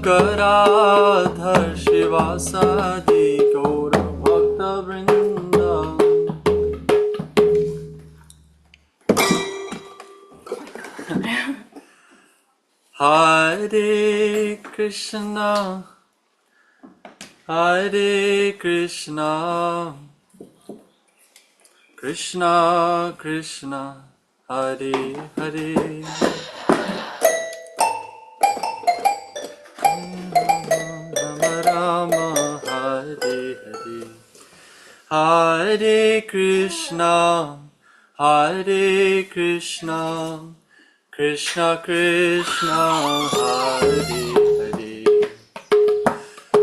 Gadadhar Shivasadi Gaura Bhakta Vrinda. Hare Krishna, Hare Krishna, Krishna Krishna, Hare Hare, Rama Rama, Hare Hare, Hare Krishna, Hare Krishna, Krishna Krishna, Hare Hare,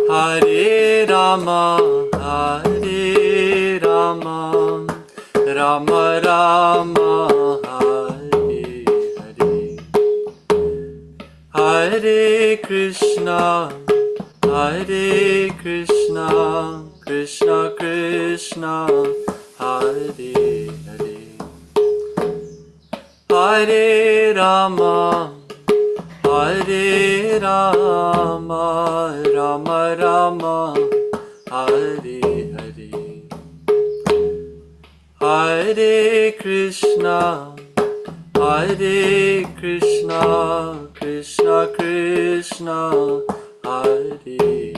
Hare Rama, Hare Rama, Rama Rama, Hare Hare, Hare Krishna, Hare Krishna, Krishna Krishna, Hare Hare, Hare Rama, Hare Rama, Rama Rama, Hare Hare, Hare Krishna, Hare Krishna, Krishna Krishna, Hare Hare,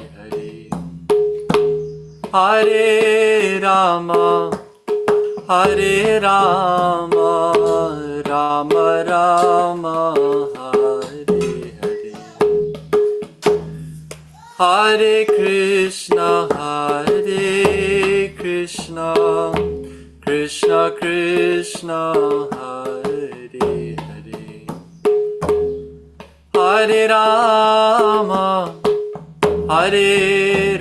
Hare Rama, Hare Rama, Rama Rama, Hare Hare, Hare Krishna, Hare Krishna, Krishna Krishna, Hare Hare, Hare Rama, Hare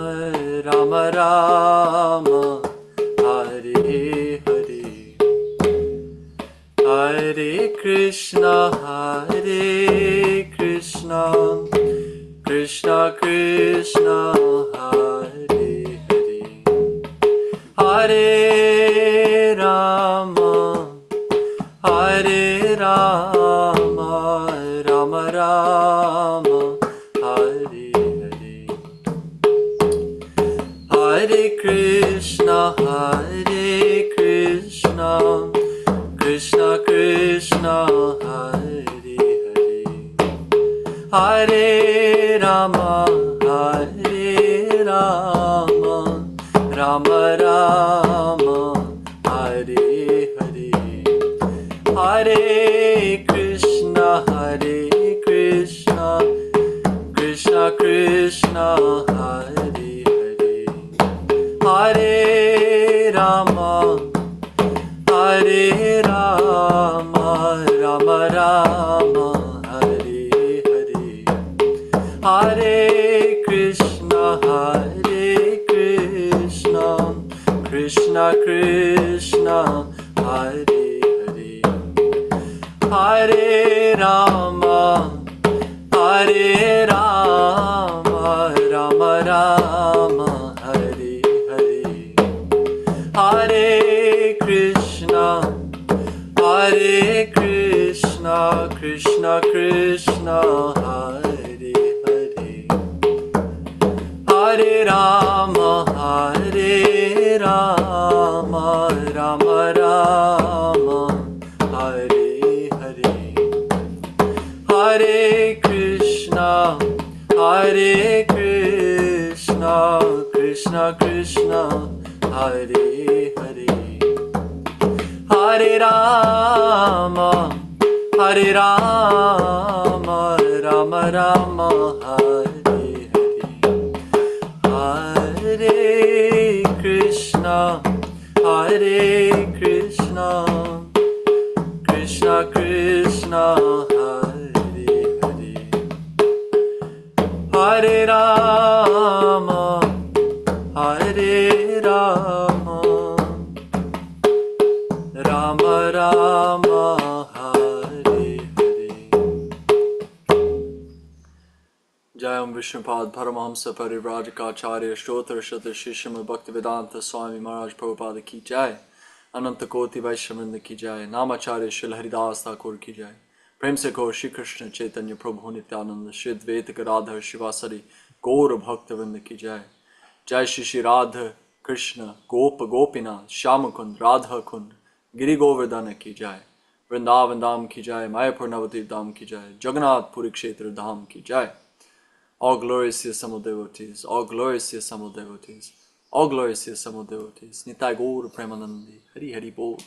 Rama, Rama Rama, Hare Hare, Hare Krishna, Hare Krishna, Krishna Krishna, Hare Hare, Hare Rama, Hare Rama, Rama Rama, Hare Hare, Hare Krishna, Hare Krishna, Krishna Krishna, Hare Hare, Hare Rama, Hare Rama, Rama Rama, Hare Hare, Hare Krishna, Hare Krishna, Krishna Krishna, Hare Hare, Hare Rama, Hare Rama, Rama Rama, Hare Hare, Hare Krishna, Hare Krishna, Krishna Krishna, Hare Hare, Hare Rama, Hare Rama, Rama Rama, Hare Hare, Hare Krishna, Hare Krishna, Krishna Krishna, Hare Hare, Hare Rama, Hare Rama, Rama Rama, Hare Hare, Hare Krishna, Hare Krishna, Krishna Krishna, Hare Hare, Hare Rama, Hare Rama, Rama Rama, Hare Hare, Hare Krishna, Hare Krishna, Krishna Krishna, Hare Hare, Hare Rama, Hare Rama, Rama Rama, Hare Hare. Jayam Vishnupad Paramahamsa Parivrajacharya Shrotra Shatra Shishima Bhaktivedanta Swami Maharaj Prabhupada ki jai, Ananta Koti Vaishyaminda ki jai, Namacharya Shri Haridas Thakur ki jai, प्रेम से कहो श्री कृष्ण चैतन्य प्रभु नित्यानंद श्री अद्वैत गदाधर शिवासरि गौर भक्तवृंद की जय। जय श्री श्री राधा कृष्ण गोप गोपीनाथ श्याम कुंद राधा कुंद गिरि गोवर्धन की जय। वृंदावन धाम की जय, मायापुर नवद्वीप धाम की जय, जगन्नाथपुरी क्षेत्र धाम की जय। All glorious to Samo devotees, all glorious to Samo devotees, all glorious to Samo devotees. Nitai Gaur Premanandi, Hari Hari Bol.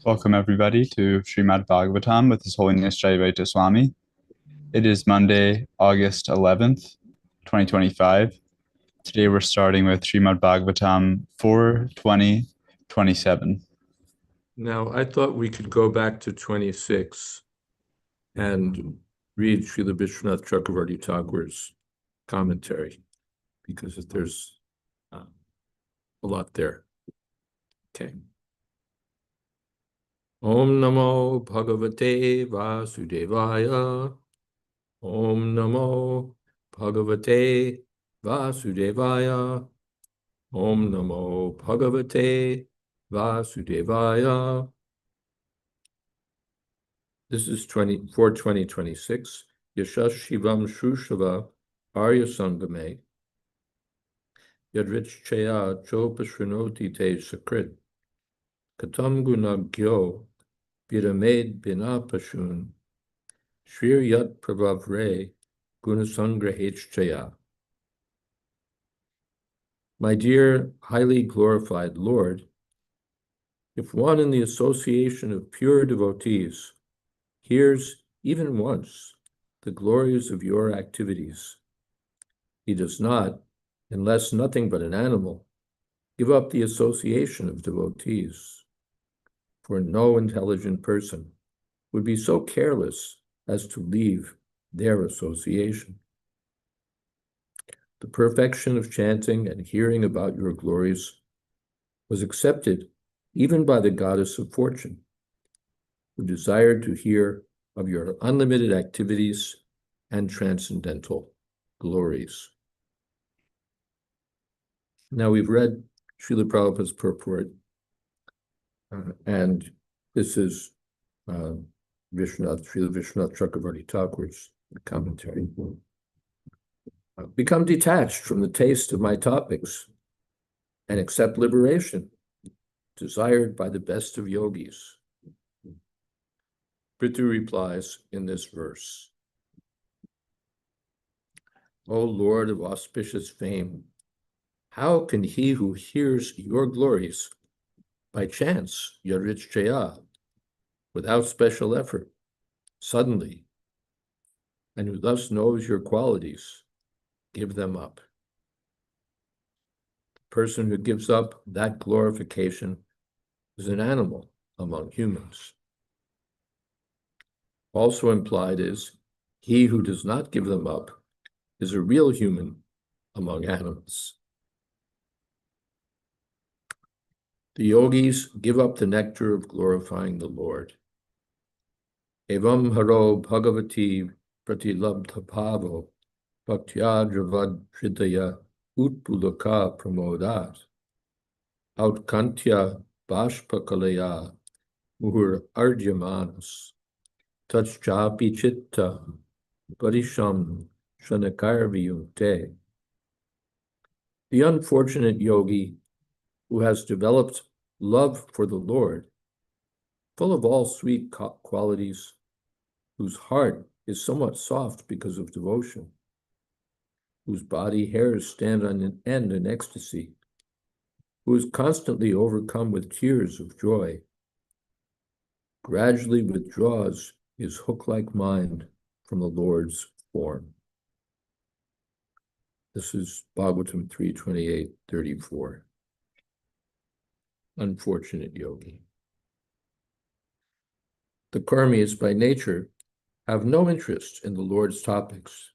Welcome everybody to Srimad Bhagavatam with His Holiness Jayādvaita Swami. It is Monday, August 11th, 2025. Today we're starting with Srimad Bhagavatam 4:20:27. Now, I thought we could go back to 26 and read Srila Vishwanath Chakravarti Thakur's commentary, because there's a lot there. Okay. Om Namo Bhagavate Vasudevaya. Om Namo Bhagavate Vasudevaya. Om Namo Bhagavate Vasudevaya. This is 4:20:26. Yashash Shivam Shushava Arya Sangame Yadrich Chaya Chopashrinoti Te Sakrit Katam Gunagyo Viramed Bina Pashun Shrir Yat Prabhav Re Gunasangrahech Chaya. My dear, highly glorified Lord, if one in the association of pure devotees hears even once the glories of your activities, he does not, unless nothing but an animal, give up the association of devotees. For no intelligent person would be so careless as to leave their association. The perfection of chanting and hearing about your glories was accepted even by the goddess of fortune, who desired to hear of your unlimited activities and transcendental glories. Now, we've read Srila Prabhupada's purport, and this is Srila Vishwanath Chakravarti Thakur's commentary. Become detached from the taste of my topics and accept liberation desired by the best of yogis. Prithu replies in this verse, O Lord of auspicious fame, how can he who hears your glories by chance, Yadrich Chaya, without special effort, suddenly, and who thus knows your qualities, give them up? The person who gives up that glorification is an animal among humans. Also implied is, he who does not give them up is a real human among animals. The yogis give up the nectar of glorifying the Lord. Evam haro bhagavati pratilabdha bhavo bhaktya dravad hridaya utpulaka pramodat outkantya bashpakalaya muhur arjamanas tachchapi chitta parisham shanakarviyunte. The unfortunate yogi who has developed love for the Lord, full of all sweet qualities, whose heart is somewhat soft because of devotion, whose body hairs stand on end in ecstasy, who is constantly overcome with tears of joy, gradually withdraws his hook-like mind from the Lord's form. This is Bhagavatam 3:28-34. Unfortunate yogi. The karmis by nature have no interest in the Lord's topics.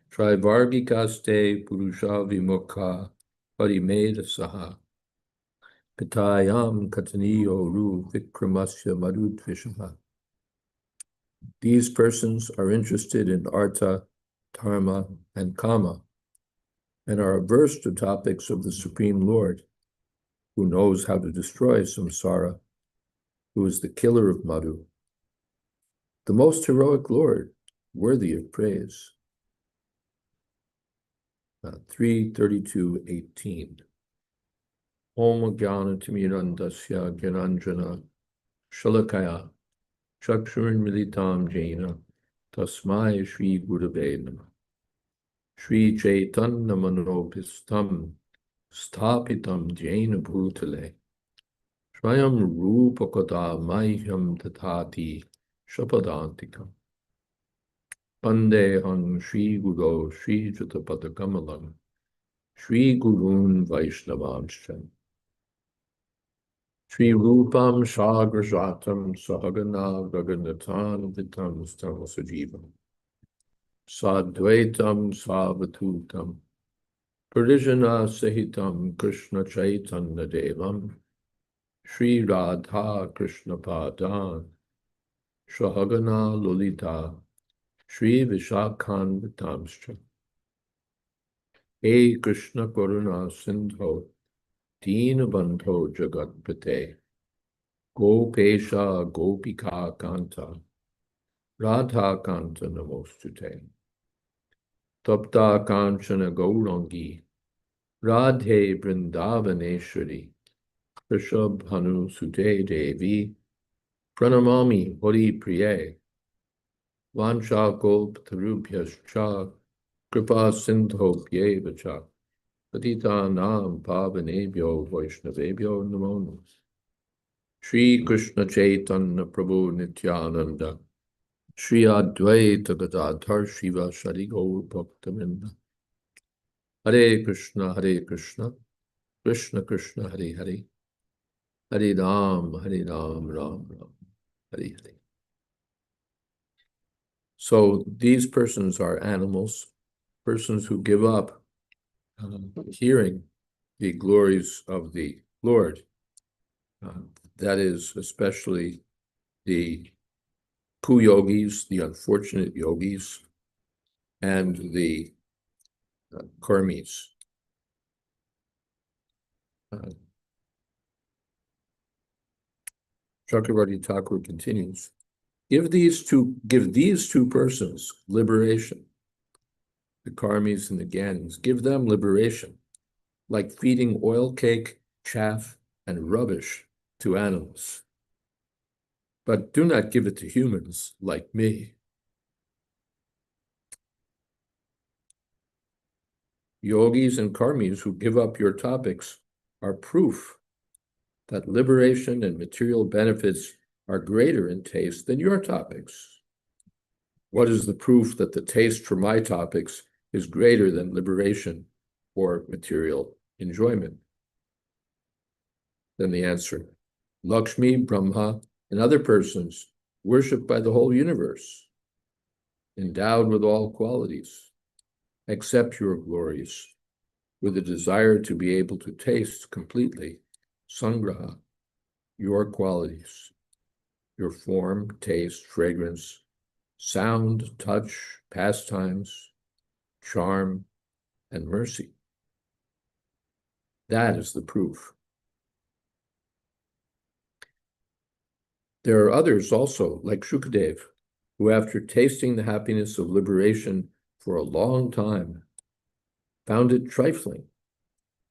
Trivargikaste purusha vimukha parimeda saha katayam kataniyo ru vikramasya marudvishaha. These persons are interested in artha, dharma, and kama, and are averse to topics of the Supreme Lord, who knows how to destroy samsara, who is the killer of Madhu, the most heroic Lord, worthy of praise. 3:32:18. Om Jnana Timirandasya Gyananjana Shalakaya Chakshurun Militam Jaina Tasmai Shri Gurave Namah. Shri Chaitanya Manopistam Sthapitam Jaina Bhutale Swayam Rupakata Mahyam Tatati Shapadantikam Pandeham Shri Guru Shri Jatapadakamalam Shri Gurun Vaishnavanscha Shri Rupam Sagrajatam Sahagana Raganatan Vitam Stamasajivam Sadvaitam Savatutam Parijana Sahitam Krishna Chaitanya Devam Shri Radha Krishna Padan Sahagana Lolita Shri Vishakhan Vitamscha He Krishna Karuna Sindho Deenabandho Jagatpate Gopesha Gopika Kanta Radha Kanta Namostute Tapta Kanchana Gaurangi Radhe Vrindavaneshwari Rishabhanu Sute Devi Pranamami Hari Priye Vancha Goptarubhyascha Kripa Sindho Pyevacha Patita Nam Pavanebhyo Vaishnavebhyo Namo Namaha. Shri Krishna Chaitanya Prabhu Nityananda Shri Advaita Gadadhar Shiva Shri Gaur Bhaktavinda Hare Krishna Krishna Krishna Hare Hare Hare Ram Ram Ram Hare Hare. So these persons are animals, persons who give up hearing the glories of the Lord. That is especially the kuyogis, the unfortunate yogis, and the karmis. Chakravarti Thakur continues, give these two persons liberation, the karmis and the gyanis, give them liberation, like feeding oil cake, chaff, and rubbish to animals. But do not give it to humans like me. Yogis and karmis who give up your topics are proof that liberation and material benefits are greater in taste than your topics. What is the proof that the taste for my topics is greater than liberation or material enjoyment? Then the answer, Lakshmi, Brahma, and other persons worshipped by the whole universe, endowed with all qualities, accept your glories with a desire to be able to taste completely, sangraha, your qualities, your form, taste, fragrance, sound, touch, pastimes, charm, and mercy. That is the proof. There are others also, like Shukadev, who after tasting the happiness of liberation for a long time, found it trifling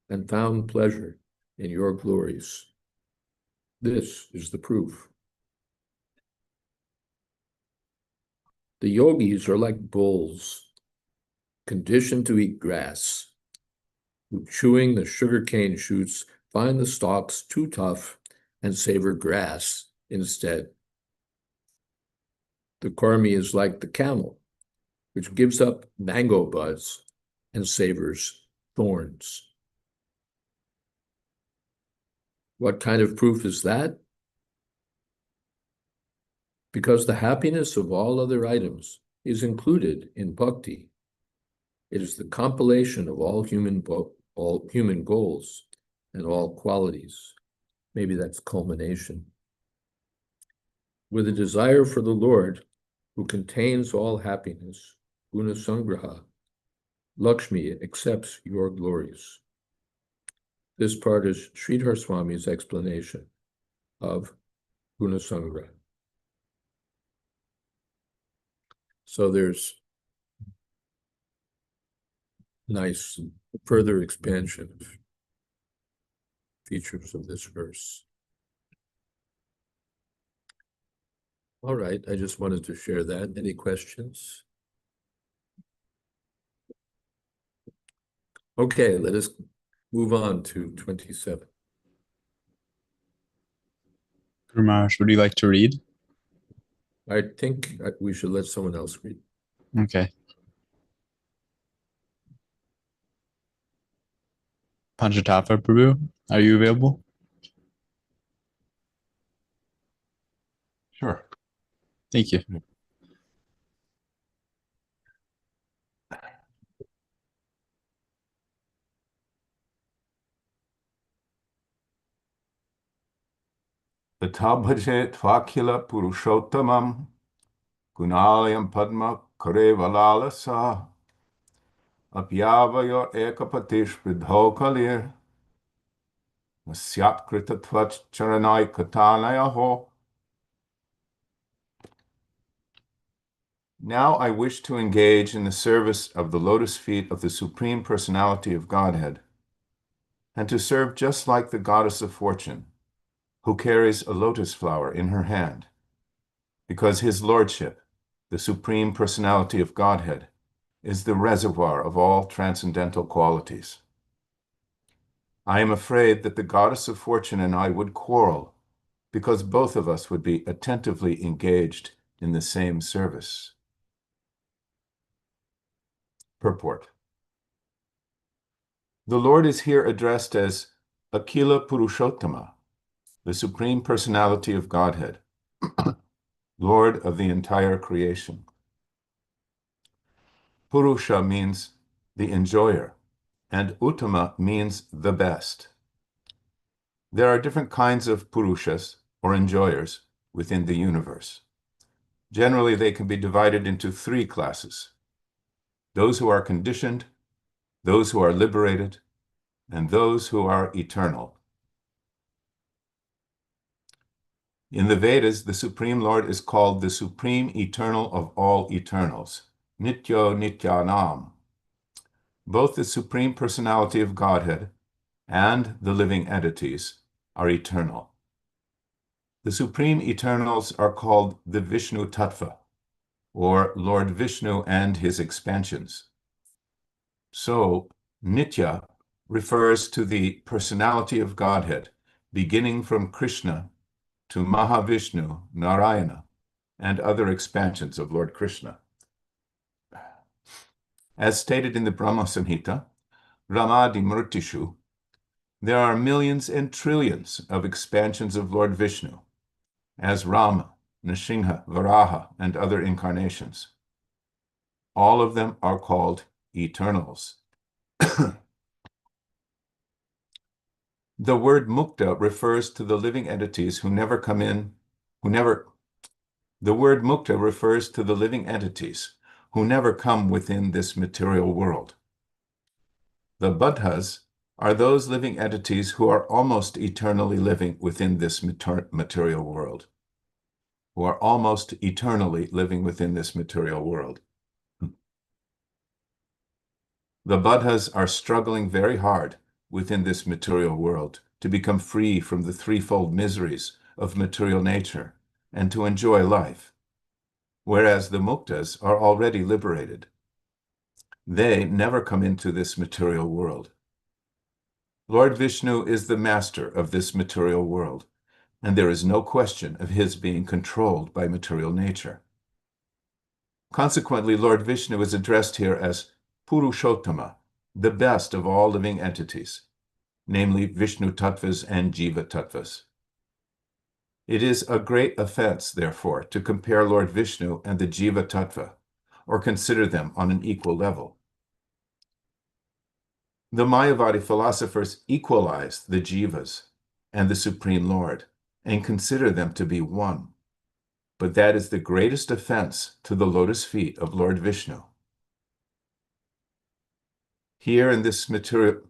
and found pleasure in your glories. This is the proof. The yogis are like bulls, conditioned to eat grass, who chewing the sugarcane shoots find the stalks too tough and savor grass instead. The karmi is like the camel, which gives up mango buds and savors thorns. What kind of proof is that? Because the happiness of all other items is included in bhakti. It is the compilation of all human goals and all qualities. Maybe that's culmination. With a desire for the Lord, who contains all happiness, guna sangraha, Lakshmi accepts your glories. This part is Sridhar Swami's explanation of Gunasangra. So there's nice further expansion of features of this verse. All right, I just wanted to share that. Any questions? Okay, let us move on to 27. Guru Maharaj, would you like to read? I think we should let someone else read. Okay. Panchatattva Prabhu, are you available? Sure. Thank you. Tatabhaje tvakila purushottamam gunalayam padma karevalalasa apyavayo ekapatish vidhokalir nasyatkrita tvach charanai katanayaho. Now I wish to engage in the service of the lotus feet of the Supreme Personality of Godhead, and to serve just like the Goddess of Fortune, who carries a lotus flower in her hand, because his lordship, the Supreme Personality of Godhead, is the reservoir of all transcendental qualities. I am afraid that the Goddess of Fortune and I would quarrel, because both of us would be attentively engaged in the same service. Purport. The Lord is here addressed as Akila Purushottama, the Supreme Personality of Godhead, Lord of the entire creation. Purusha means the enjoyer, and Uttama means the best. There are different kinds of Purushas, or enjoyers, within the universe. Generally, they can be divided into three classes: those who are conditioned, those who are liberated, and those who are eternal. In the Vedas, the Supreme Lord is called the Supreme Eternal of all eternals, Nityo Nityanam. Both the Supreme Personality of Godhead and the living entities are eternal. The Supreme Eternals are called the Vishnu Tattva, or Lord Vishnu and his expansions. So, Nitya refers to the personality of Godhead, beginning from Krishna to Mahavishnu, Narayana, and other expansions of Lord Krishna. As stated in the Brahma Samhita, Ramadi Murtishu, there are millions and trillions of expansions of Lord Vishnu, as Rama, Nrsimha, Varaha, and other incarnations. All of them are called eternals. The word mukta refers to the living entities who never come in, the word mukta refers to the living entities who never come within this material world. The buddhas are those living entities who are almost eternally living within this material world, who are almost eternally living within this material world. The buddhas are struggling very hard within this material world to become free from the threefold miseries of material nature and to enjoy life, whereas the muktas are already liberated. They never come into this material world. Lord Vishnu is the master of this material world, and there is no question of his being controlled by material nature. Consequently, Lord Vishnu is addressed here as Purushottama, the best of all living entities, namely Vishnu Tattvas and Jiva Tattvas. It is a great offense, therefore, to compare Lord Vishnu and the Jiva Tattva, or consider them on an equal level. The Mayavadi philosophers equalize the Jivas and the Supreme Lord and consider them to be one. But that is the greatest offense to the lotus feet of Lord Vishnu. Here in this material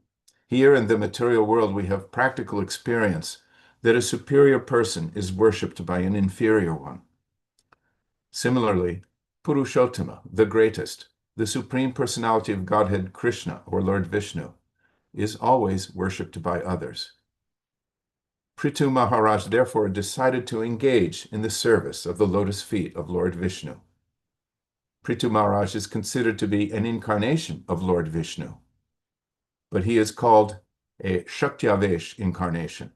Here in the material world, we have practical experience that a superior person is worshipped by an inferior one. Similarly, Purushottama, the greatest, the Supreme Personality of Godhead Krishna, or Lord Vishnu, is always worshipped by others. Prithu Maharaj therefore decided to engage in the service of the lotus feet of Lord Vishnu. Prithu Maharaj is considered to be an incarnation of Lord Vishnu, but he is called a Shaktiavesh incarnation.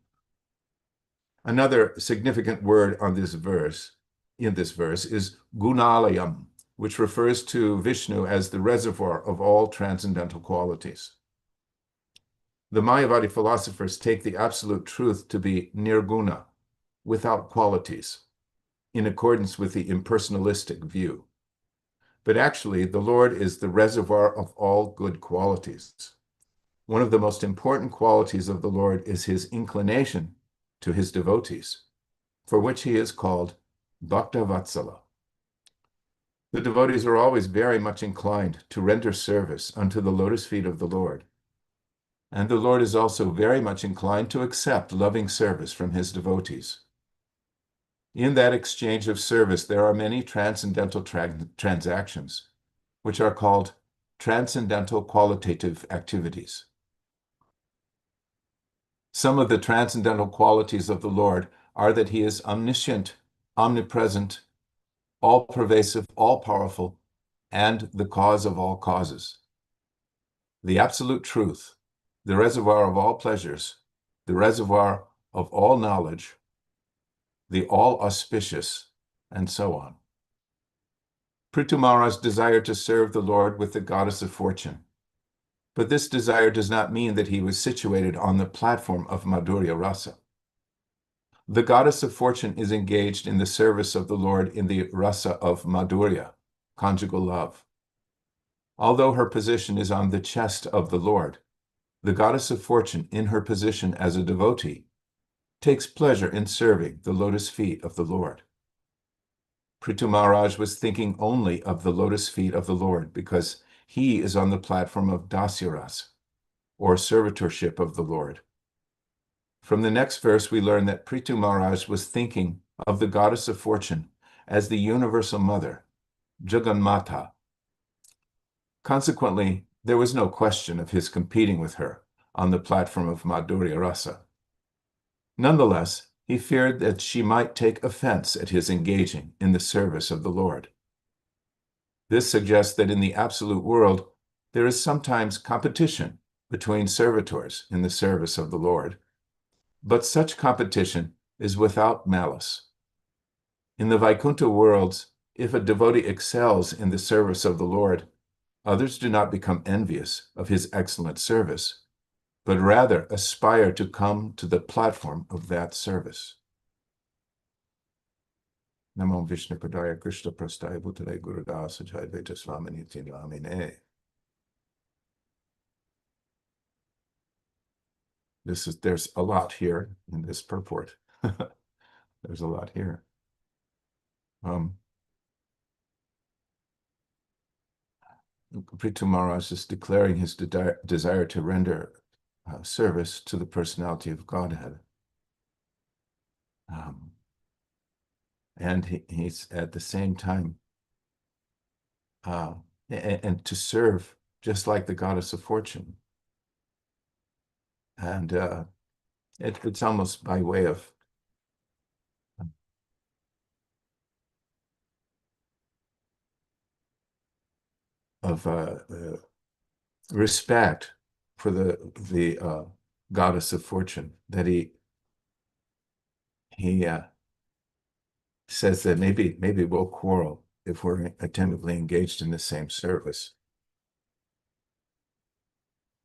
Another significant word in this verse is Gunalayam, which refers to Vishnu as the reservoir of all transcendental qualities. The Mayavadi philosophers take the absolute truth to be nirguna, without qualities, in accordance with the impersonalistic view. But actually, the Lord is the reservoir of all good qualities. One of the most important qualities of the Lord is his inclination to his devotees, for which he is called Bhakta Vatsala. The devotees are always very much inclined to render service unto the lotus feet of the Lord. And the Lord is also very much inclined to accept loving service from his devotees. In that exchange of service, there are many transcendental transactions, which are called transcendental qualitative activities. Some of the transcendental qualities of the Lord are that he is omniscient, omnipresent, all-pervasive, all-powerful, and the cause of all causes. The absolute truth, the reservoir of all pleasures, the reservoir of all knowledge, the all-auspicious, and so on. Prithu Maharaj desired to serve the Lord with the goddess of fortune, but this desire does not mean that he was situated on the platform of Madhurya Rasa. The goddess of fortune is engaged in the service of the Lord in the rasa of Madhurya, conjugal love. Although her position is on the chest of the Lord, the goddess of fortune, in her position as a devotee, takes pleasure in serving the lotus feet of the Lord. Prithu Maharaj was thinking only of the lotus feet of the Lord because he is on the platform of Dasyaras, or servitorship of the Lord. From the next verse, we learn that Prithu Maharaj was thinking of the goddess of fortune as the universal mother, Jagannatha. Consequently, there was no question of his competing with her on the platform of Madhurya Rasa. Nonetheless, he feared that she might take offense at his engaging in the service of the Lord. This suggests that in the absolute world, there is sometimes competition between servitors in the service of the Lord, but such competition is without malice. In the Vaikuntha worlds, if a devotee excels in the service of the Lord, others do not become envious of his excellent service, but rather aspire to come to the platform of that service. Namo Vishnu Padaya Krishna Prastaya Bhutale Gurudasa Jayādvaita Swami Niti Namine. There's a lot here in this purport. There's a lot here. Prithu Maharaj is declaring his desire to render service to the personality of Godhead. And he's at the same time, and to serve just like the goddess of fortune. And it's almost by way of respect for the goddess of fortune, that he says that maybe we'll quarrel if we're attentively engaged in the same service.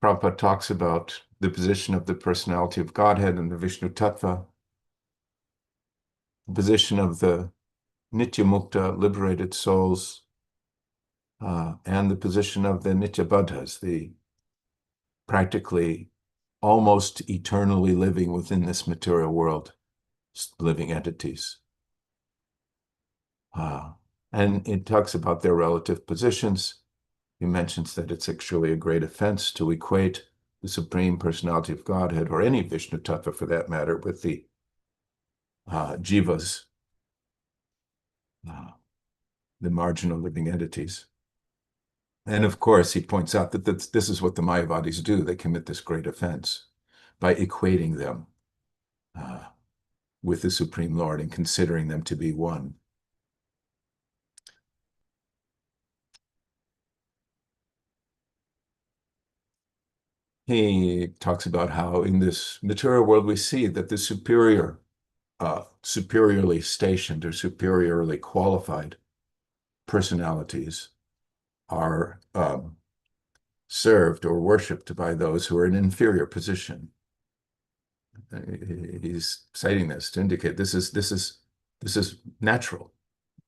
Prabhupada talks about the position of the personality of Godhead and the Vishnu Tattva, the position of the Nitya Mukta, liberated souls, and the position of the Nitya Baddhas, the practically almost eternally living within this material world, living entities. And it talks about their relative positions. He mentions that it's actually a great offense to equate the Supreme Personality of Godhead, or any Vishnu Tattva for that matter, with the jivas, the marginal living entities. And of course, he points out that this is what the Mayavadis do. They commit this great offense by equating them with the Supreme Lord and considering them to be one. He talks about how in this material world we see that the superiorly stationed or superiorly qualified personalities are served or worshipped by those who are in an inferior position. He's citing this to indicate this is natural.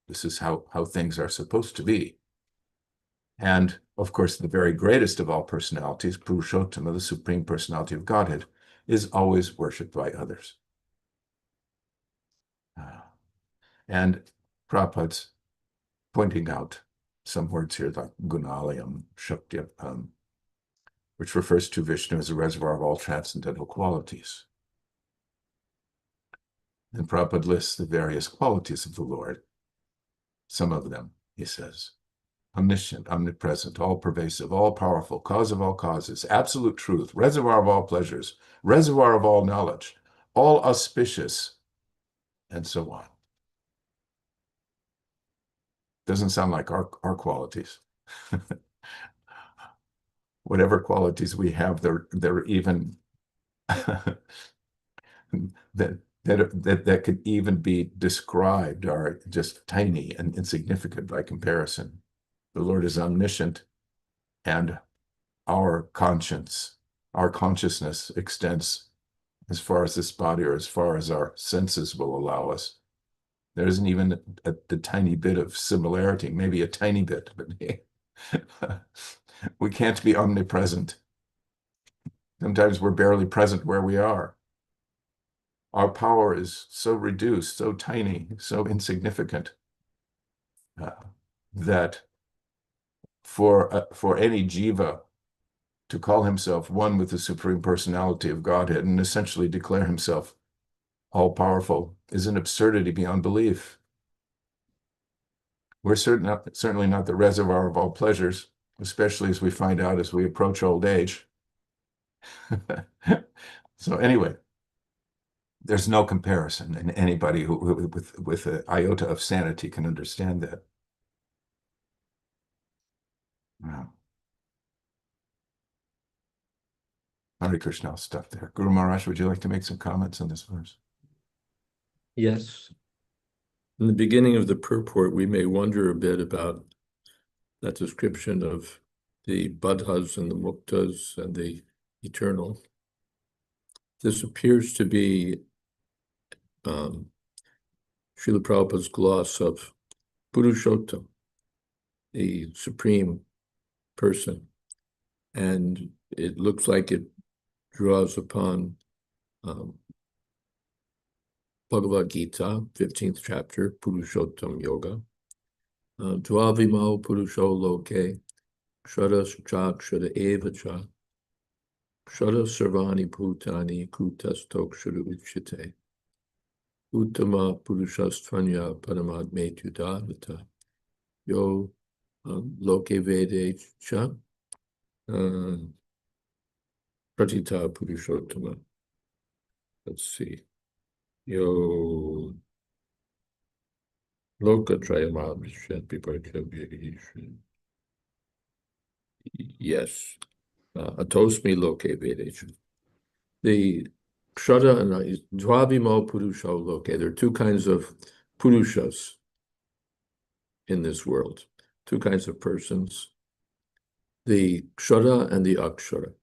This is how things are supposed to be. And of course, the very greatest of all personalities, Purushottama, the Supreme Personality of Godhead, is always worshipped by others. And Prabhupada's pointing out some words here like Gunalayam, Shaktya, which refers to Vishnu as a reservoir of all transcendental qualities. And Prabhupada lists the various qualities of the Lord. Some of them, he says: omniscient, omnipresent, all-pervasive, all-powerful, cause of all causes, absolute truth, reservoir of all pleasures, reservoir of all knowledge, all auspicious, and so on. Doesn't sound like our qualities. Whatever qualities we have, they're even that could even be described are just tiny and insignificant by comparison. The Lord is omniscient, and our consciousness extends as far as this body or as far as our senses will allow us. There isn't even a tiny bit of similarity, maybe a tiny bit, but we can't be omnipresent. Sometimes we're barely present where we are. Our power is so reduced, so tiny, so insignificant that for any jiva to call himself one with the Supreme Personality of Godhead and essentially declare himself all-powerful is an absurdity beyond belief. We're certainly not the reservoir of all pleasures, especially as we find out as we approach old age. So anyway, there's no comparison, and anybody who with an iota of sanity can understand that. Wow. Hare Krishna, I'll stop there. Guru Maharaj, would you like to make some comments on this verse? Yes. In the beginning of the purport, we may wonder a bit about that description of the Buddhas and the Muktas and the eternal. This appears to be Srila Prabhupada's gloss of Purushottam, the Supreme Person. And it looks like it draws upon Bhagavad Gita, 15th chapter, Purushottam Yoga. Dvavimau Purusho Loke, Kshara Kshara Eva Cha, Kshara Sarvani Bhutani Kutastok Kshara Uchite, Uttama Purushastvanya Paramadme Tudavata, Yo Loke Vede Cha, Pratita Purushottama. Let's see. Yo Lokatrayamam Shanti. Yes. Atosmi Loke Vedecha. The Kshara and Dvavimo Purusho Loke. There are two kinds of Purushas in this world, two kinds of persons. The Kshara and the Akshara.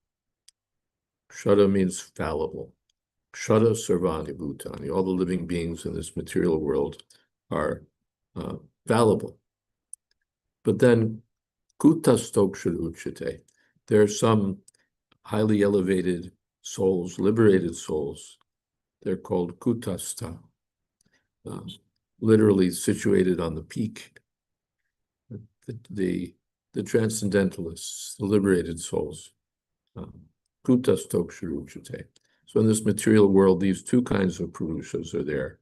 Kshara means fallible. Kshara Sarvani Bhutani. All the living beings in this material world are fallible. But then Kutastok Uchite. There are some highly elevated souls, liberated souls. They're called Kutastha, literally situated on the peak. The transcendentalists, the liberated souls, Kutastoksharuchate. So in this material world, these two kinds of Purushas are there.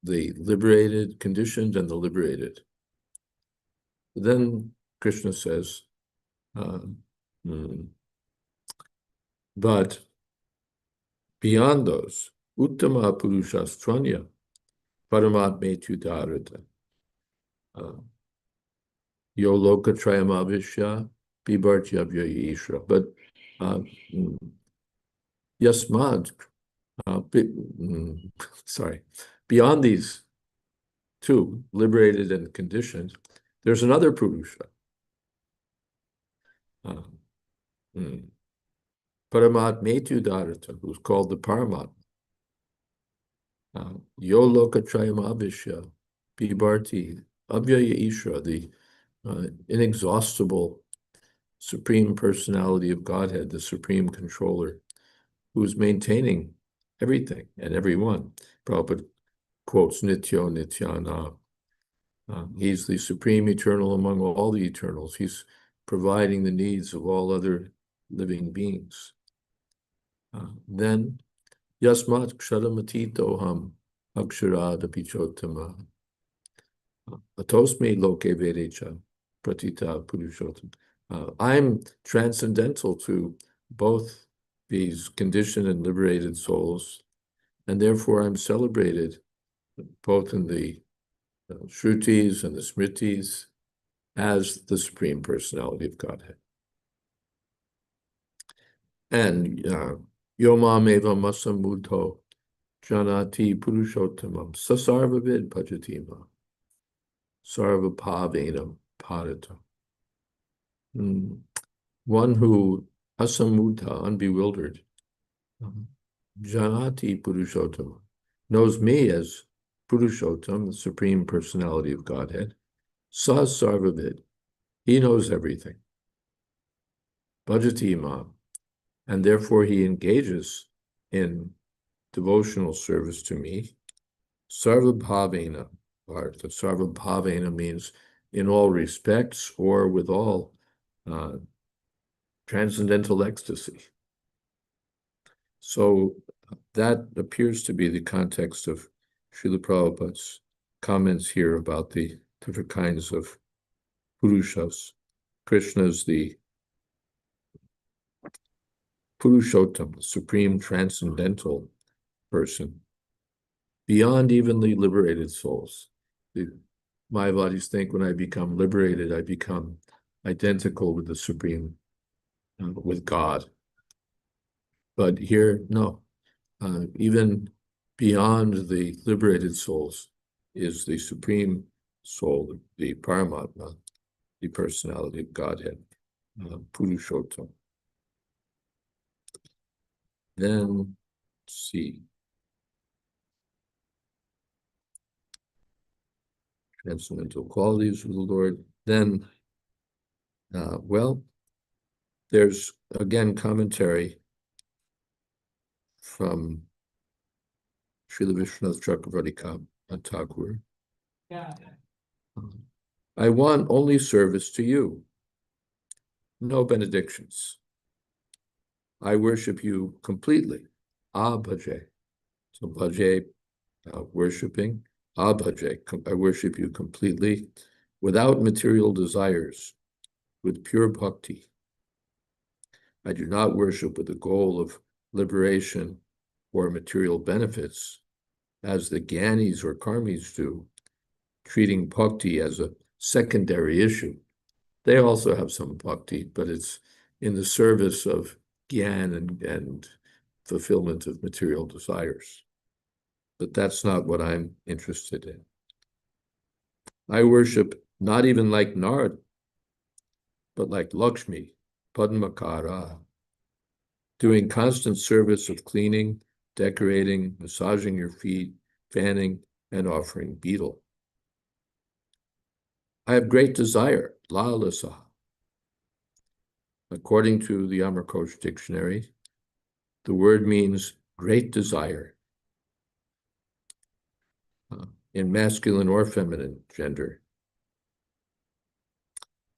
The liberated, conditioned, and the liberated. Then Krishna says, but beyond those, Uttama Purushastvanya, Paramatme Tudarita, Yo Lokatrayamavishya, Bibartyabhya Ishra. But Yasmad, beyond these two, liberated and conditioned, there's another Purusha. Paramatmetu Dharata, who's called the Paramatma. Yo Lokatrayam Avishya, Bibarti, Abhyaya Ishra, the inexhaustible Supreme Personality of Godhead, the Supreme Controller, who's maintaining everything and everyone. Prabhupada quotes Nityo Nityana. He's the Supreme Eternal among all the eternals. He's providing the needs of all other living beings. Then, Yasmat Ksharamati Akshara Pichotama Atosme Loke Vedecha Pratita Purushotam. I'm transcendental to both these conditioned and liberated souls, and therefore I'm celebrated both in the Shrutis and the Smritis as the Supreme Personality of Godhead. And Yomam eva masamudho janati purushottamam sasarvavid bhajatima sarva bhavenam parata. One who asamudha, unbewildered, janati purushottam, knows me as Purushottam, the Supreme Personality of Godhead. Sarvavid, he knows everything. Bhajatima, and therefore he engages in devotional service to me. Sarvabhavena, the Sarvabhavena means in all respects or with all transcendental ecstasy. So that appears to be the context of Srila Prabhupada's comments here about the different kinds of Purushas. Krishna's the Purushottam, the supreme transcendental person, beyond even the liberated souls. The Mayavadis think when I become liberated, I become identical with the Supreme, with God. But here, no. Even beyond the liberated souls is the Supreme Soul, the Paramatma, the personality of Godhead, Purushottam. Then, let's see. Transcendental qualities of the Lord. Then, well, there's again commentary from Srila Vishwanath Chakravarti Thakur. I want only service to you, no benedictions. I worship you completely, abhaje. So bhaje, worshiping, abhaje, I worship you completely, without material desires, with pure bhakti. I do not worship with the goal of liberation or material benefits, as the Gyanis or Karmis do, treating bhakti as a secondary issue. They also have some bhakti, but it's in the service of gyan and fulfillment of material desires. But that's not what I'm interested in. I worship not even like Narad, but like Lakshmi, Padmakara, doing constant service of cleaning, decorating, massaging your feet, fanning, and offering betel. I have great desire, lalasa. According to the Amarkosh dictionary, the word means great desire in masculine or feminine gender.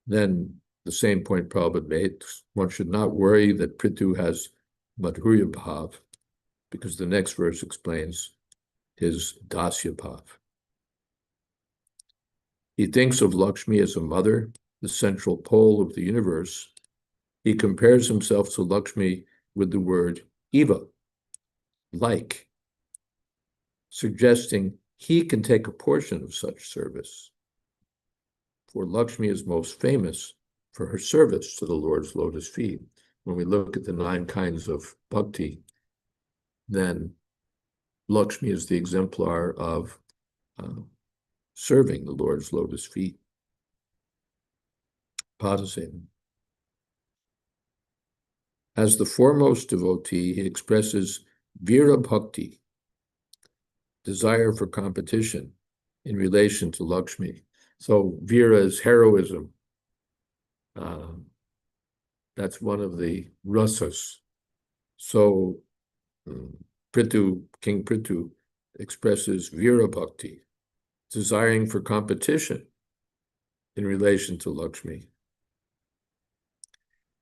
Then the same point Prabhupada made. One should not worry that Prithu has Madhurya Bhav, because the next verse explains his Dasya Bhav. He thinks of Lakshmi as a mother, the central pole of the universe. He compares himself to Lakshmi with the word Eva, like, suggesting he can take a portion of such service. For Lakshmi is most famous for her service to the Lord's lotus feet. When we look at the 9 kinds of bhakti, then Lakshmi is the exemplar of serving the Lord's lotus feet. Padasena. As the foremost devotee, he expresses vira bhakti, desire for competition in relation to Lakshmi. So vira is heroism. That's one of the rasas. So Prithu, King Prithu, expresses vira bhakti, desiring for competition in relation to Lakshmi.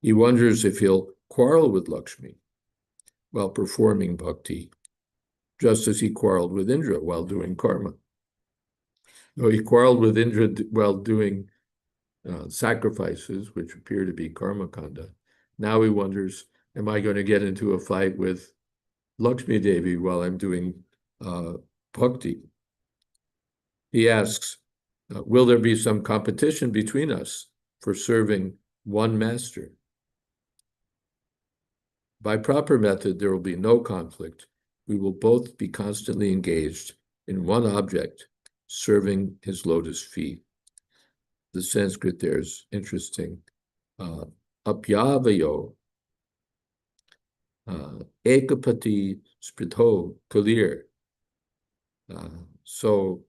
He wonders if he'll quarrel with Lakshmi while performing bhakti, just as he quarreled with Indra while doing karma. No, he quarreled with Indra while doing sacrifices, which appear to be karma kanda. Now he wonders, am I going to get into a fight with Lakshmi Devi while I'm doing bhakti? He asks, will there be some competition between us for serving one master? By proper method, there will be no conflict. We will both be constantly engaged in one object, serving his lotus feet. The Sanskrit there is interesting. Apyavayo ekapati spritho kalir. So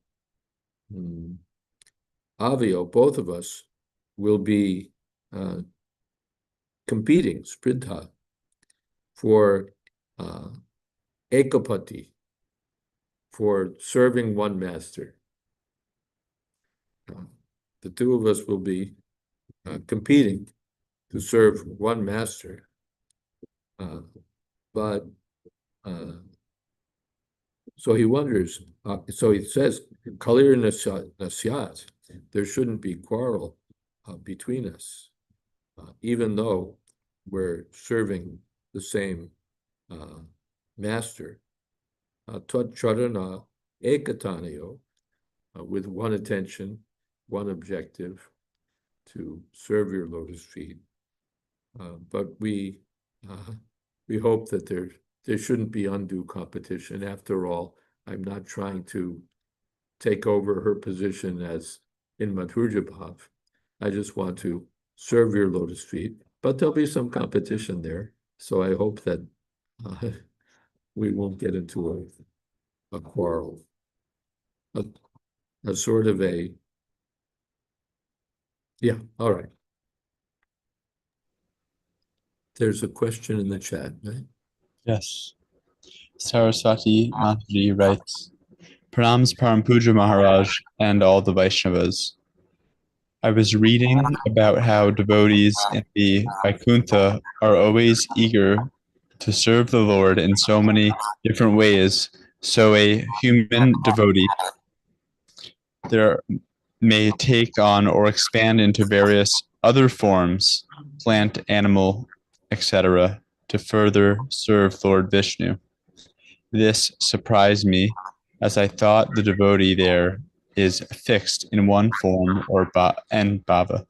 avayo, both of us, will be competing, spritha, for ekapati, for serving one master. The two of us will be competing to serve one master. So he wonders, so he says, kalir nasyat, there shouldn't be quarrel between us, even though we're serving the same master. Tvat charana ekatanayo, with one attention, one objective, to serve your lotus feet. But we hope that there shouldn't be undue competition. After all, I'm not trying to take over her position as in Madhurya Bhav. I just want to serve your lotus feet, but there'll be some competition there. So I hope that we won't get into a quarrel, a sort of a, yeah, all right. There's a question in the chat, right? Yes. Saraswati Mataji writes, Pranams Parampuja Maharaj and all the Vaishnavas. I was reading about how devotees in the Vaikuntha are always eager to serve the Lord in so many different ways. So a human devotee there may take on or expand into various other forms, plant, animal, etc., to further serve Lord Vishnu. This surprised me, as I thought the devotee there is fixed in one form or bhava.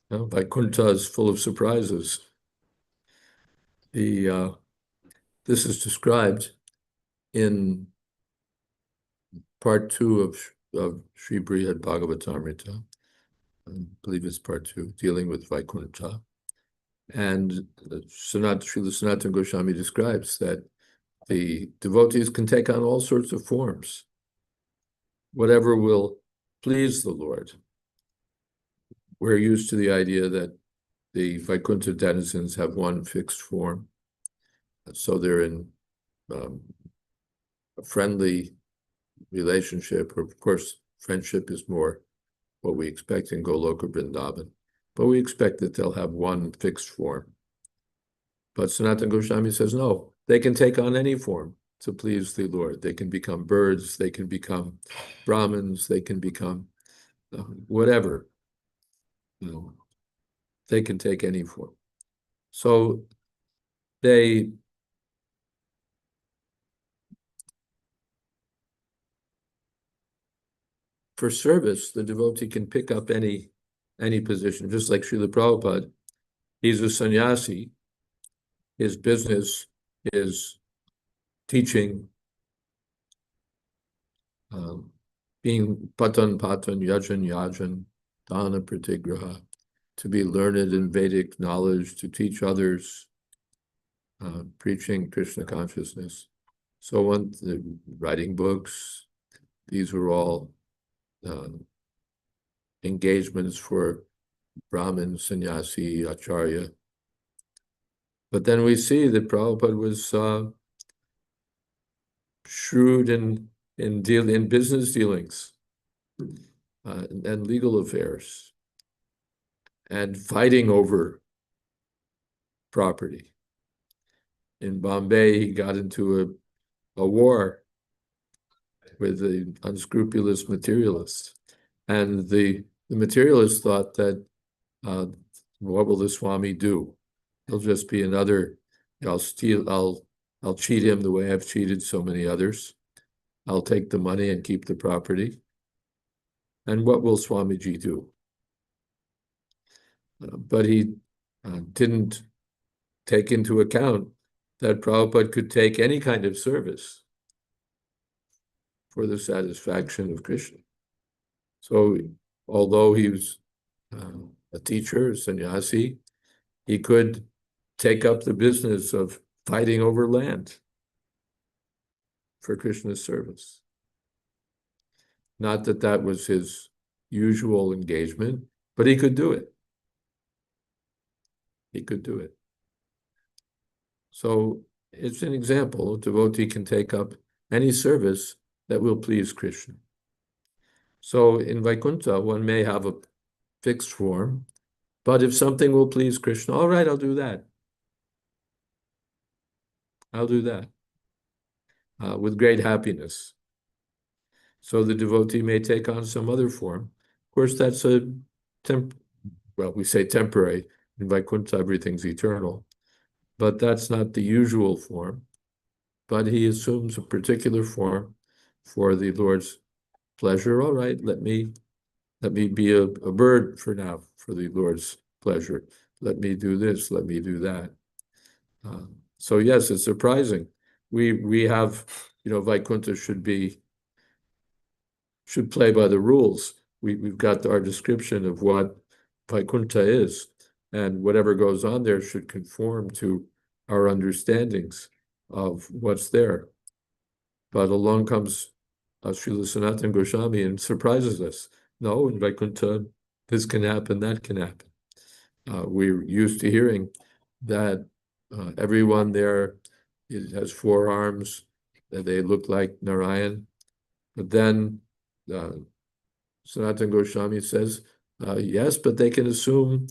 Well, Vaikuntha is full of surprises. This is described in part 2 of Sri Brihad Bhagavatamrita. I believe it's part 2, dealing with Vaikuntha. And Srila Sanatana Goswami describes that the devotees can take on all sorts of forms, whatever will please the Lord. We're used to the idea that the Vaikuntha denizens have one fixed form. So they're in a friendly relationship, or of course, friendship is more what we expect in Goloka Vrindavan. but we expect that they'll have one fixed form. But Sanatana Goswami says, no, they can take on any form to please the Lord. They can become birds, they can become Brahmins, they can become whatever. They can take any form. So for service, the devotee can pick up any position, just like Srila Prabhupada. He's a sannyasi. His business is teaching, being patan, yajan, dana pratigraha, to be learned in Vedic knowledge, to teach others, preaching Krishna consciousness. So writing books, these are all engagements for Brahmin, sannyasi, acharya. But then we see that Prabhupada was shrewd in business dealings and legal affairs and fighting over property. In Bombay, he got into a war with the unscrupulous materialists. And the materialists thought that, what will the Swami do? He'll just be another, I'll cheat him the way I've cheated so many others. I'll take the money and keep the property. And what will Swamiji do? But he didn't take into account that Prabhupada could take any kind of service for the satisfaction of Krishna. So although he was a teacher, a sannyasi, he could take up the business of fighting over land for Krishna's service. Not that that was his usual engagement, but he could do it. He could do it. So it's an example. A devotee can take up any service that will please Krishna. So in Vaikuntha, one may have a fixed form, but if something will please Krishna, all right, I'll do that. I'll do that with great happiness. So the devotee may take on some other form. Of course, that's we say temporary. In Vaikuntha, everything's eternal. But that's not the usual form. But he assumes a particular form for the Lord's pleasure. All right, let me be a bird for now, for the Lord's pleasure. Let me do this, let me do that. So yes, it's surprising. We have, Vaikuntha should play by the rules. We've got our description of what Vaikuntha is, and whatever goes on there should conform to our understandings of what's there. But along comes Srila Sanatana Goswami and surprises us. No, in Vaikuntha, this can happen, that can happen. We're used to hearing that everyone there has 4 arms, that they look like Narayan. But then Sanatana Goswami says, yes, but they can assume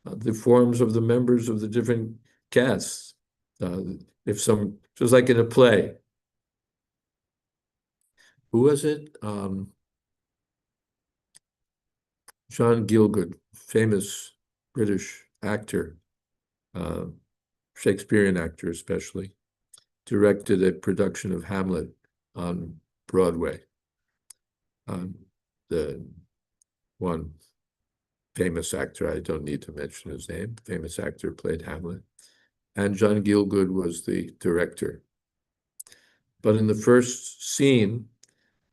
the forms of the members of the different castes. Just like in a play. Who was it? John Gielgud, famous British actor, Shakespearean actor especially, directed a production of Hamlet on Broadway. The one famous actor, I don't need to mention his name, famous actor played Hamlet, and John Gielgud was the director. But in the first scene,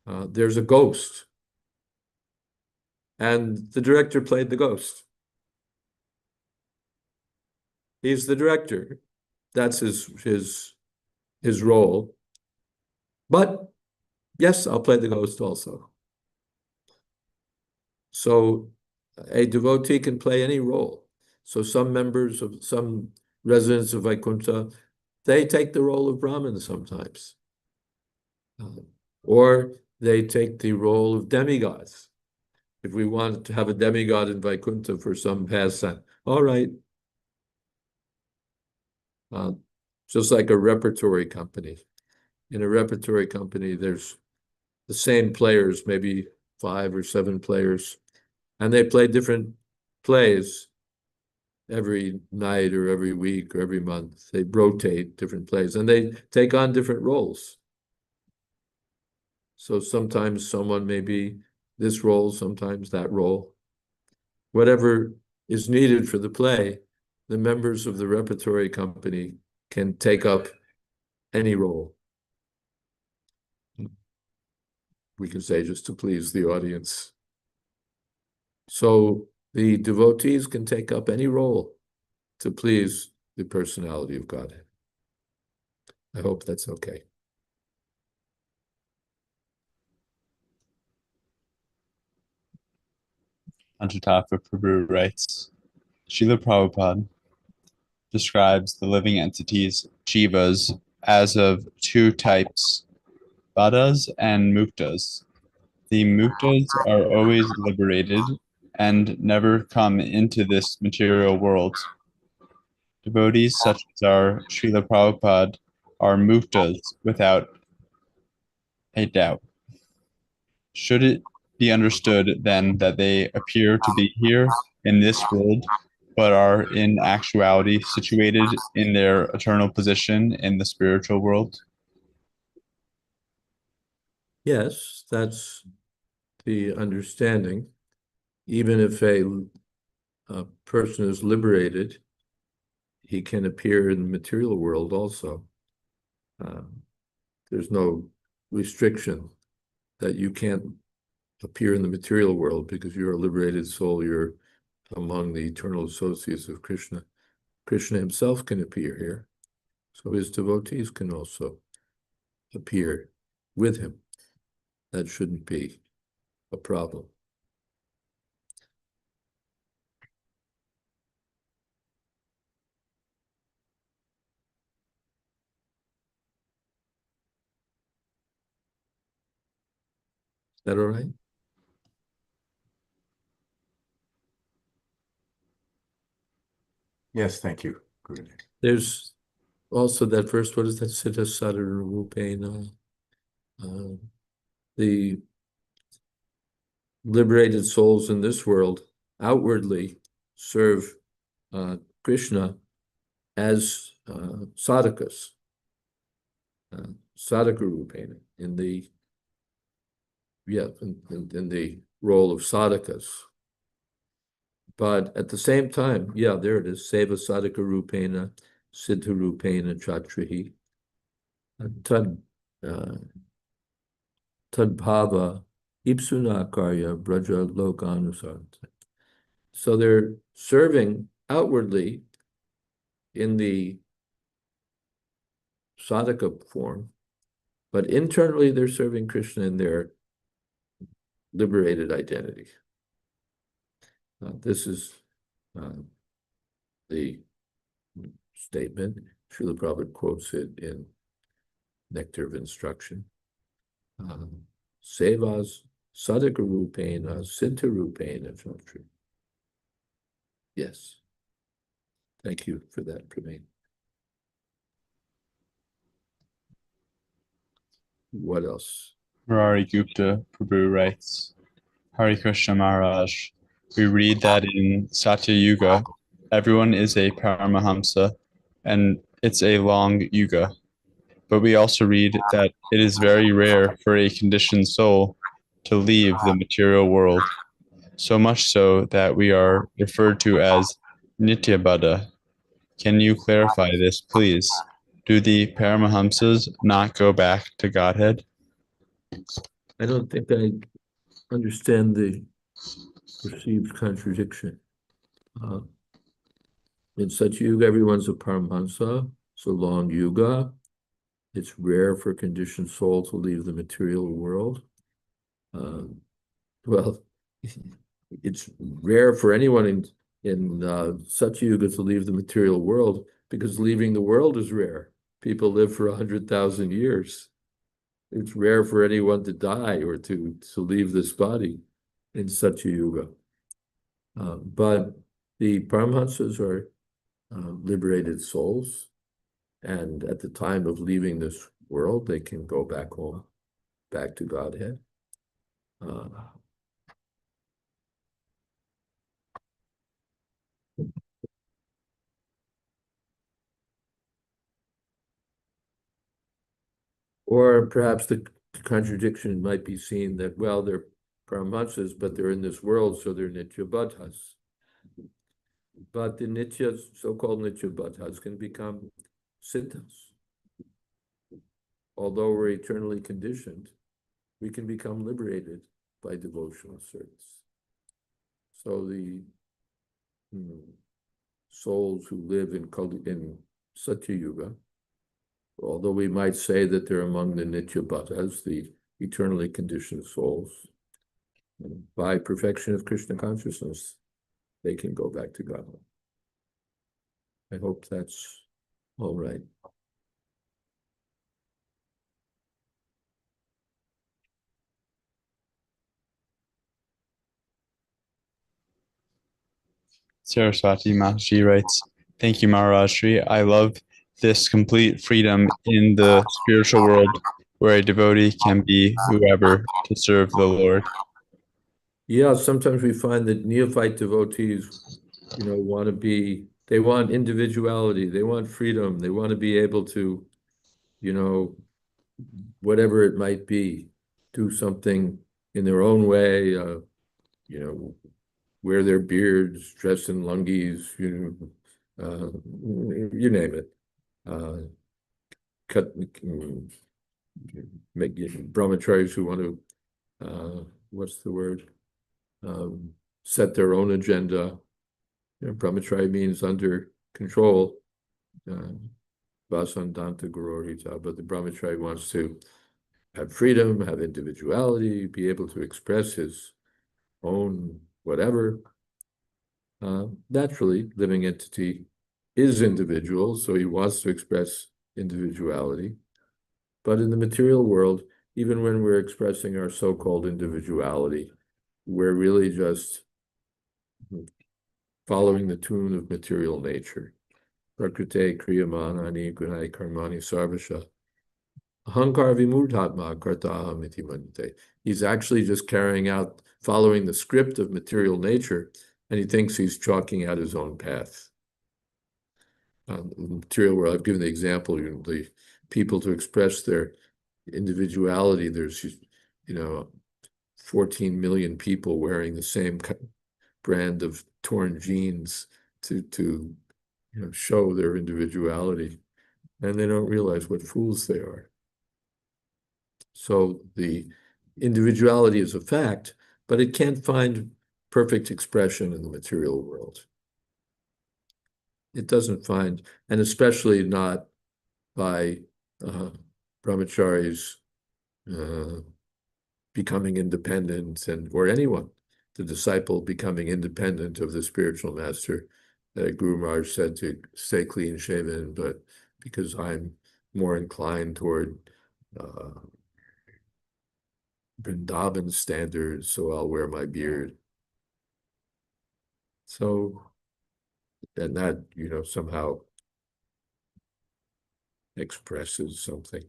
there's a ghost, and the director played the ghost. He's the director. That's his role. But yes, I'll play the ghost also. So a devotee can play any role. So some residents of Vaikuntha, they take the role of Brahman sometimes. Or they take the role of demigods. If we want to have a demigod in Vaikuntha for some pastime, all right. Just like a repertory company. In a repertory company, there's the same players, maybe 5 or 7 players, and they play different plays every night or every week or every month. They rotate different plays and they take on different roles. So sometimes someone may be this role, sometimes that role. Whatever is needed for the play, the members of the repertory company can take up any role. We can say just to please the audience. So the devotees can take up any role to please the personality of Godhead. I hope that's okay. Anjatafa Prabhu writes, Srila Prabhupada describes the living entities, jivas, as of 2 types, baddhas and muktas. The muktas are always liberated and never come into this material world. Devotees such as our Srila Prabhupada are muktas without a doubt. Should it be understood then that they appear to be here in this world, but are in actuality situated in their eternal position in the spiritual world? Yes, that's the understanding. Even if a person is liberated, he can appear in the material world also. There's no restriction that you can't appear in the material world because you're a liberated soul, you're among the eternal associates of Krishna. Krishna himself can appear here, so his devotees can also appear with him. That shouldn't be a problem. Is that all right? Yes, thank you, Gurudev. There's also that verse, what is that? Siddha Sadhana Rupena. The liberated souls in this world outwardly serve Krishna as sadhakas, sadhaka rupena, in the role of sadhakas. But at the same time, there it is, seva sadhaka rupena, siddha rupena chatrihi, tadbhava ipsuna karya braja lokanusarta. So they're serving outwardly in the sadhaka form, but internally they're serving Krishna in their liberated identity. This is the statement. Srila Prabhupada quotes it in Nectar of Instruction. Sevas sadhaka rupena, siddha rupena chatra. Yes. Thank you for that, Praveen. What else? Murari Gupta Prabhu writes, Hare Krishna Maharaj, we read that in Satya Yuga, everyone is a Paramahamsa, and it's a long yuga. But we also read that it is very rare for a conditioned soul to leave the material world, so much so that we are referred to as Nityabada. Can you clarify this, please? Do the Paramahamsas not go back to Godhead? I don't think I understand the perceived contradiction. In such yuga, everyone's a Paramahamsa. It's a long yuga. It's rare for a conditioned soul to leave the material world. Well, it's rare for anyone in such yuga to leave the material world because leaving the world is rare. People live for 100,000 years. It's rare for anyone to die or to leave this body. in Satya Yuga. But the Paramahamsas are liberated souls, and at the time of leaving this world, they can go back home, back to Godhead. Or perhaps the contradiction might be seen that, well, they're Paramahamsas, but they're in this world, so they're Nitya-Buddhas. But the Nityas, so-called Nitya-Buddhas, can become Siddhas. Although we're eternally conditioned, we can become liberated by devotional service. So the souls who live in Satya Yuga, although we might say that they're among the Nitya-Buddhas, the eternally conditioned souls, by perfection of Krishna consciousness, they can go back to God. I hope that's all right. Saraswati Mataji writes, "Thank you, Maharajri. I love this complete freedom in the spiritual world where a devotee can be whoever to serve the Lord." Yeah, sometimes we find that neophyte devotees, they want individuality, they want freedom, they want to be able to, whatever it might be, do something in their own way, wear their beards, dress in lungis, you name it. Make brahmacharis who want to, what's the word? Set their own agenda. Brahmachari means under control. Vasandanta Gurorita, but the brahmachari wants to have freedom, have individuality, be able to express his own whatever. Naturally, living entity is individual, so he wants to express individuality. But in the material world, even when we're expressing our so-called individuality, we're really just following the tune of material nature. Prakrite kriyamanani gunai karmani sarvasha. Ahankar vimurtatma kartaham iti manite. He's actually just following the script of material nature, and he thinks he's chalking out his own path. In the material world, I've given the example, the people to express their individuality, there's 14 million people wearing the same brand of torn jeans to show their individuality, and they don't realize what fools they are. So the individuality is a fact, but it can't find perfect expression in the material world. It doesn't find, and especially not by brahmacharis becoming independent, or anyone, the disciple becoming independent of the spiritual master. Guru Maharaj said to stay clean shaven, but because I'm more inclined toward Vrindavan standards, so I'll wear my beard. So, and that, somehow expresses something.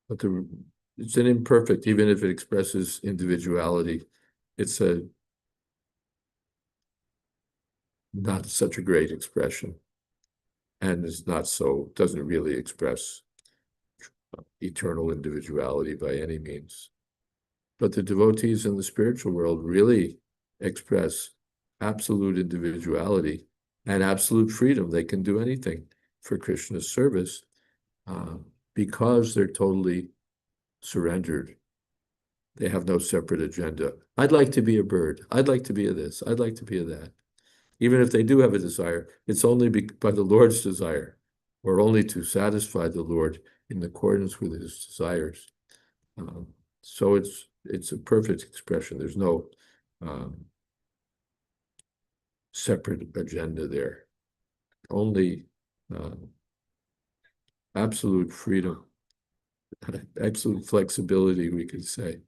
But it's an imperfect, even if it expresses individuality, it's not such a great expression, and doesn't really express eternal individuality by any means. But the devotees in the spiritual world really express absolute individuality and absolute freedom. They can do anything for Krishna's service because they're totally surrendered. They have no separate agenda. I'd like to be a bird. I'd like to be a this. I'd like to be a that. Even if they do have a desire, it's only by the Lord's desire, or only to satisfy the Lord in accordance with his desires. So it's a perfect expression. There's no separate agenda there. Only absolute freedom, absolute flexibility, we could say.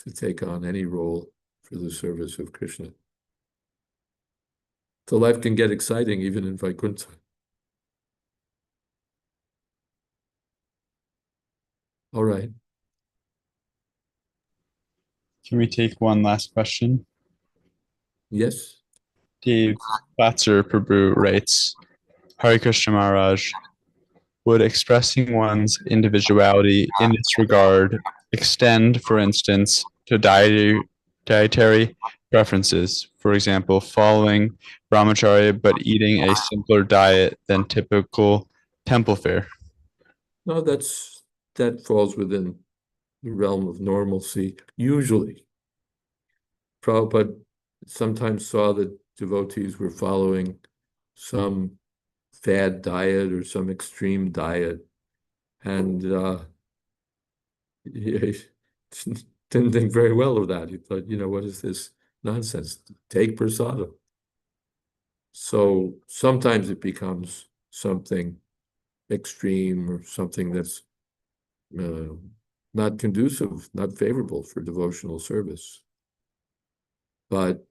to take on any role for the service of Krishna. So life can get exciting even in Vaikuntha. All right. Can we take one last question? Yes. Dave Batzer Prabhu writes, Hare Krishna Maharaj, would expressing one's individuality in this regard extend, for instance, to dietary preferences? For example, following brahmacharya but eating a simpler diet than typical temple fare? No, that falls within the realm of normalcy, usually. Prabhupada sometimes saw that devotees were following some fad diet or some extreme diet, and he didn't think very well of that. He thought, what is this nonsense? Take prasadam. So sometimes it becomes something extreme or something that's not conducive, not favorable for devotional service. But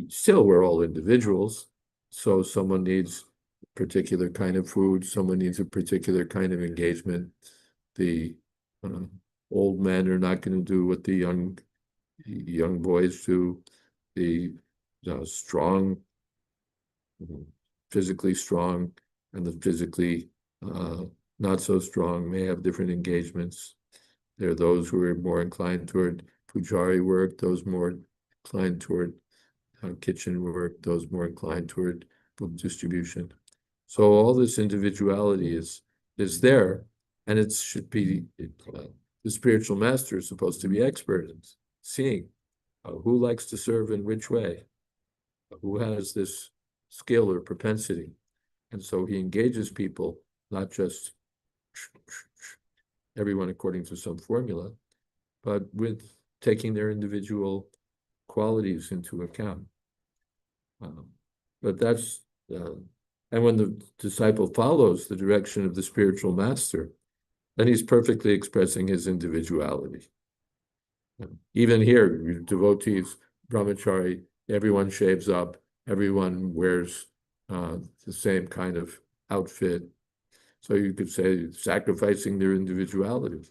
still, we're all individuals. So someone needs a particular kind of food, someone needs a particular kind of engagement. The old men are not going to do what the young boys do. The strong, physically strong, and the physically not so strong may have different engagements. There are those who are more inclined toward pujari work, those more inclined toward kitchen work, those more inclined toward book distribution. So all this individuality is there, and it should be the spiritual master is supposed to be expert in seeing who likes to serve in which way, who has this skill or propensity, and so he engages people, not just everyone according to some formula, but with taking their individual qualities into account. But that's, and when the disciple follows the direction of the spiritual master, then he's perfectly expressing his individuality. Even here, devotees, brahmachari, everyone shaves up, everyone wears the same kind of outfit. So you could say sacrificing their individuality.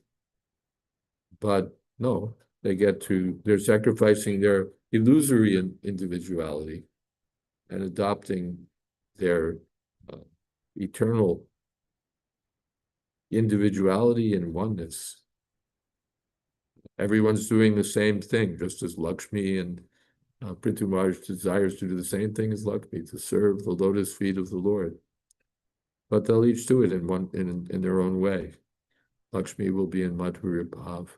But no, they're sacrificing their illusory individuality and adopting their eternal individuality and oneness. Everyone's doing the same thing, just as Lakshmi and Prithu Maharaj desires to do the same thing as Lakshmi, to serve the lotus feet of the Lord. But they'll each do it in their own way. Lakshmi will be in Madhurya Bhav.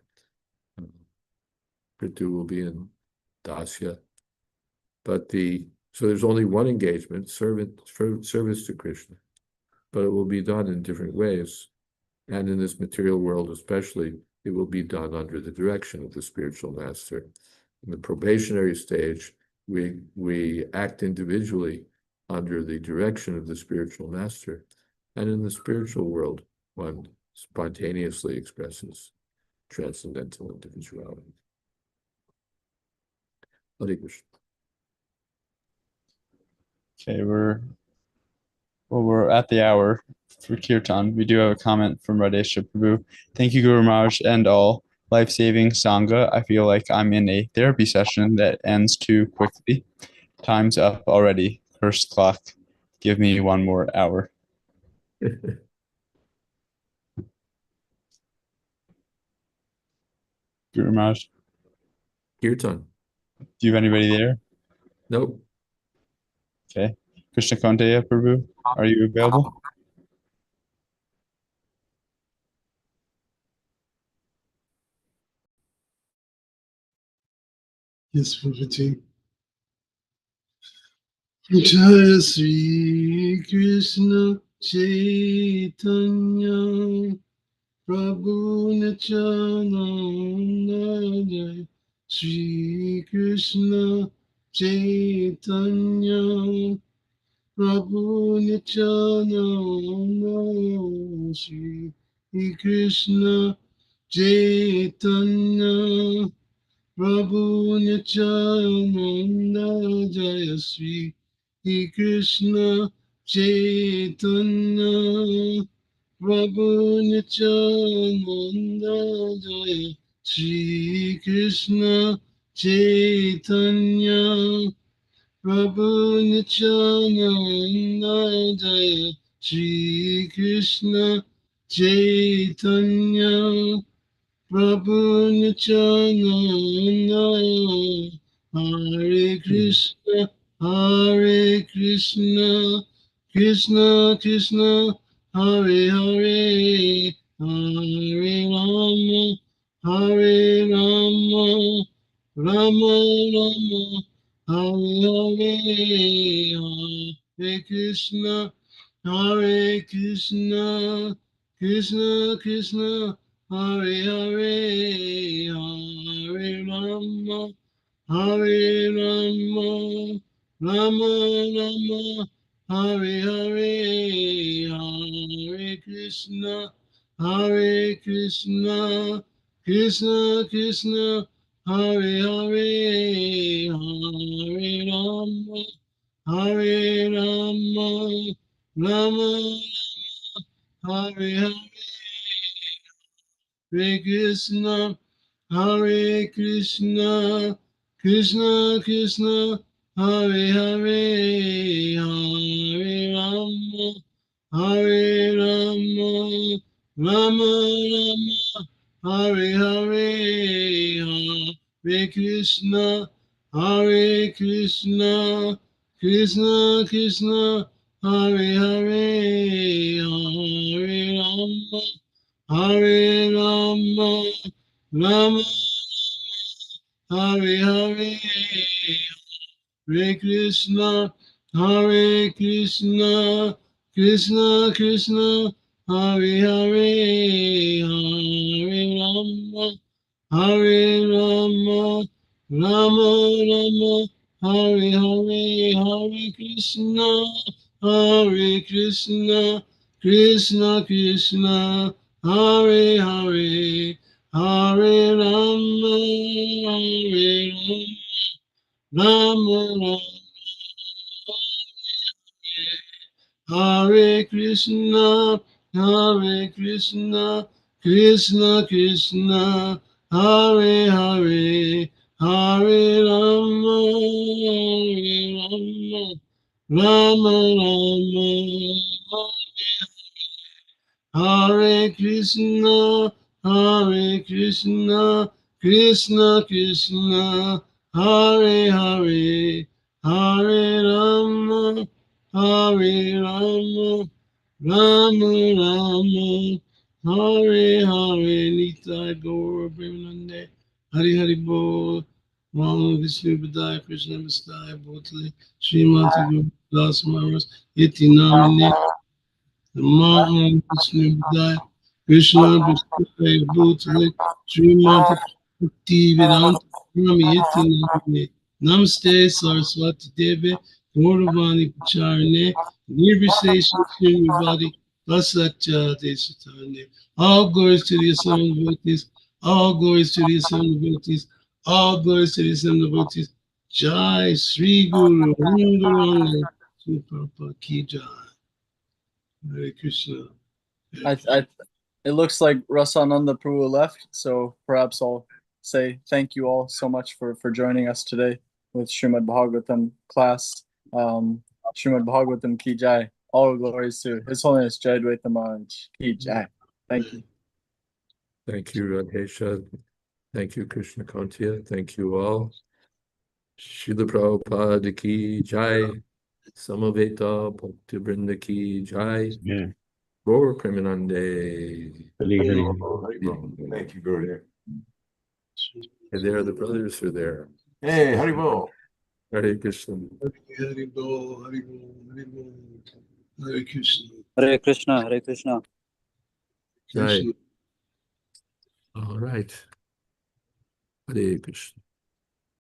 Prithu will be in Dasya. So there's only one engagement, service to Krishna, but it will be done in different ways. And in this material world especially, it will be done under the direction of the spiritual master. In the probationary stage, we act individually under the direction of the spiritual master. And in the spiritual world, one spontaneously expresses transcendental individuality. Hare Krishna. Okay, we're at the hour for Kirtan. We do have a comment from Radesha Prabhu. Thank you, Guru Maharaj, and all life-saving Sangha. I feel like I'm in a therapy session that ends too quickly. Time's up already. First clock. Give me one more hour. Guru Maharaj, Kirtan. do you have anybody there? Nope. Okay. Krishna Konteya Prabhu, are you available? Yes, Prabhuji. Jaya Sri Krishna Chaitanya Prabhu Nityananda Jaya Sri Krishna Chaitanya Prabhu Nityananda Sri Krishna Chaitanya Prabhu Nityananda Jaya Sri Krishna Chaitanya Prabhu Nityananda Jaya Sri Krishna Chaitanya Prabhu Nityananda Jaya Sri Krishna Chaitanya Prabhu Nityananda Hare Krishna Hare Krishna Krishna Krishna Hare Hare Hare Rama Hare Rama Rama Rama Hare Hare Hare Krishna Hare Krishna Krishna Krishna Hare Hare Hare Rama Hare Rama Rama Rama Hare Hare Hare Krishna Hare Krishna Krishna Krishna Hare Hare Hare Rama Hare Rama Rama Hare Hare Hare Krishna, Hare Krishna, Krishna Krishna, Hare Hare, Hare Rama, Hare Rama, Rama Rama, Hare Hare, Hare Krishna, Hare Krishna, Krishna Krishna, Hare Hare, Hare Rama. Hare Rama, Rama Hare Hare, Hare Krishna, Hare Krishna, Krishna Krishna, Hare Hare, Hare Rama, Hare Rama, Rama Rama, Hare Hare, Hare Krishna, Hare Krishna, Krishna Krishna, Hare Hare, Hare Rama, Hare Rama, Rama Rama, Hare Krishna, Hare Krishna, Krishna Krishna, Hare Hare, Hare Rama, Hare Rama, Rama Rama, Hare Krishna, Hare Krishna, Krishna Krishna, Hare Hare, Hare Rama, Hare Rama, Rama Rama, Hare Hare, Nita Gaur Brahmanande, Hari Hari Bol, Rama Vishnu Padaya, Krishna Mastaya, Bhotale, Srimati Guru Das Maras, Iti Namine, Namo Vishnu Padaya, Krishna Vishnu Bhutale, Srimati Bhakti Vedanta Swami Iti Namine, Namaste Saraswati Deve, Gauravani Pacharane, Nirvishesha Srimavadi, Vasacha Desatane. All glories to the assembled devotees, all glories to the assembled devotees, all glories to the assembled devotees. Jai Sri Guru Rangaranga Suprapa Ki Jai. Hare Krishna. It looks like Rasananda Prabhu left, so perhaps I'll say thank you all so much for joining us today with Srimad Bhagavatam class. Srimad Bhagavatam Ki Jai. All glories to His Holiness Jayādvaita Maharaj Ki Jai. Thank you. Thank you, Radhesha. Thank you, Krishna Kantiya. Thank you all. Srila Prabhupada Ki Jai. Samaveta Bhakti Vrinda Ki Jai. Yeah. Gaur Premanande. Thank you, Guru. Hey there, the brothers are there. Hey, Haribol. Hare Krishna. Hari Bol, Hari Bol, Hari Bol. Hare Krishna. Hare Krishna, Hare Krishna. Jai. Krishna. All right. Hare Krishna.